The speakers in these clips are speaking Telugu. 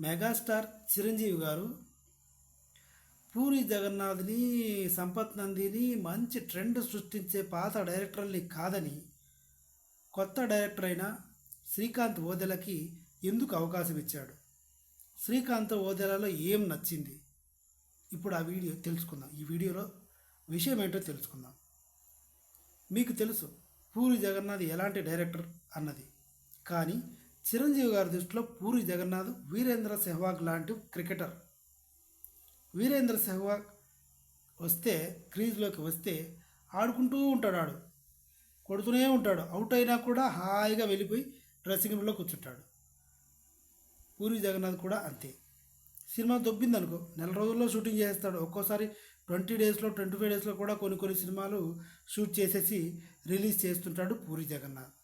మెగాస్టార్ చిరంజీవి గారు పూరి జగన్నాథ్ని, సంపత్ నందిని మంచి ట్రెండ్ సృష్టించే పాత డైరెక్టర్ని కాదని కొత్త డైరెక్టర్ అయిన శ్రీకాంత్ ఓదెలకి ఎందుకు అవకాశం ఇచ్చాడు? శ్రీకాంత్ ఓదెలలో ఏం నచ్చింది? ఇప్పుడు ఆ వీడియో తెలుసుకుందాం. ఈ వీడియోలో విషయం ఏంటో తెలుసుకుందాం. మీకు తెలుసు పూరి జగన్నాథ్ ఎలాంటి డైరెక్టర్ అన్నది. కానీ చిరంజీవి గారి దృష్టిలో పూరి జగన్నాథ్ వీరేంద్ర సెహ్వాగ్ లాంటి క్రికెటర్. వీరేంద్ర సెహ్వాగ్ వస్తే, క్రీజ్లోకి వస్తే ఆడుకుంటూ ఉంటాడు, కొడుతూనే ఉంటాడు. అవుట్ అయినా కూడా హాయిగా వెళ్ళిపోయి డ్రెస్సింగ్ రూమ్లో కూర్చుంటాడు. పూరి జగన్నాథ్ కూడా అంతే. సినిమా దొబ్బిందనుకో నెల రోజుల్లో షూటింగ్ చేస్తాడు. ఒక్కోసారి 20 డేస్లో 25 డేస్లో కూడా కొన్ని సినిమాలు షూట్ చేసేసి రిలీజ్ చేస్తుంటాడు పూరి జగన్నాథ్.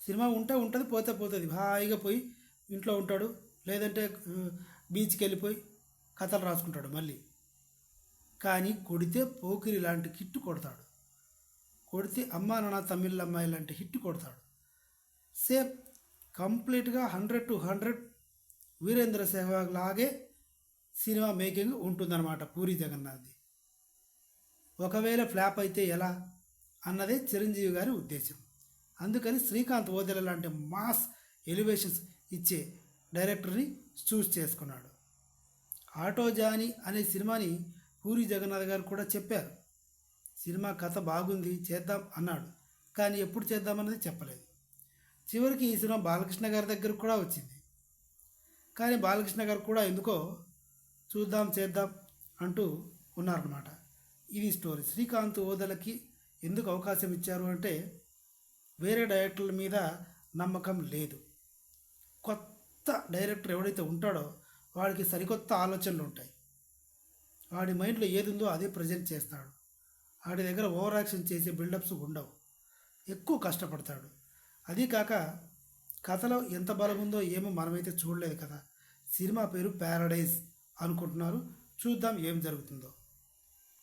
సినిమా ఉంటుంది, పోతుంది. హాయిగా పోయి ఇంట్లో ఉంటాడు, లేదంటే బీచ్కి వెళ్ళిపోయి కథలు రాసుకుంటాడు మళ్ళీ. కానీ కొడితే పోకిరి లాంటి హిట్ కొడతాడు, కొడితే అమ్మా నాన్న తమిళ అమ్మాయి లాంటి హిట్ కొడతాడు. సేమ్ కంప్లీట్గా 100% వీరేంద్ర సెహ్వాగ్ లాగే సినిమా మేకింగ్ ఉంటుందన్నమాట పూరి జగన్నాథ్ది. ఒకవేళ ఫ్లాప్ అయితే ఎలా అన్నదే చిరంజీవి గారి ఉద్దేశం. అందుకని శ్రీకాంత్ ఓదెల లాంటి మాస్ ఎలివేషన్స్ ఇచ్చే డైరెక్టర్ని చూస్ చేసుకున్నాడు. ఆటో జానీ అనే సినిమాని పూరి జగన్నాథ్ గారు కూడా చెప్పారు. సినిమా కథ బాగుంది, చేద్దాం అన్నాడు. కానీ ఎప్పుడు చేద్దామన్నది చెప్పలేదు. చివరికి ఈ సినిమా బాలకృష్ణ గారి దగ్గరకు కూడా వచ్చింది. కానీ బాలకృష్ణ గారు కూడా ఎందుకో చూద్దాం చేద్దాం అంటూ ఉన్నారన్నమాట. ఇది స్టోరీ. శ్రీకాంత్ ఓదెలకి ఎందుకు అవకాశం ఇచ్చారు అంటే వేరే డైరెక్టర్ల మీద నమ్మకం లేదు. కొత్త డైరెక్టర్ ఎవడైతే ఉంటాడో వాడికి సరికొత్త ఆలోచనలు ఉంటాయి. వాడి మైండ్లో ఏది ఉందో అదే ప్రజెంట్ చేస్తాడు. వాడి దగ్గర ఓవర్ యాక్షన్ చేసే బిల్డప్స్ ఉండవు. ఎక్కువ కష్టపడతాడు. అదీ కాక కథలో ఎంత బలం ఉందో ఏమో మనమైతే చూడలేదు కదా. సినిమా పేరు ప్యారడైజ్ అనుకుంటున్నారు. చూద్దాం ఏం జరుగుతుందో.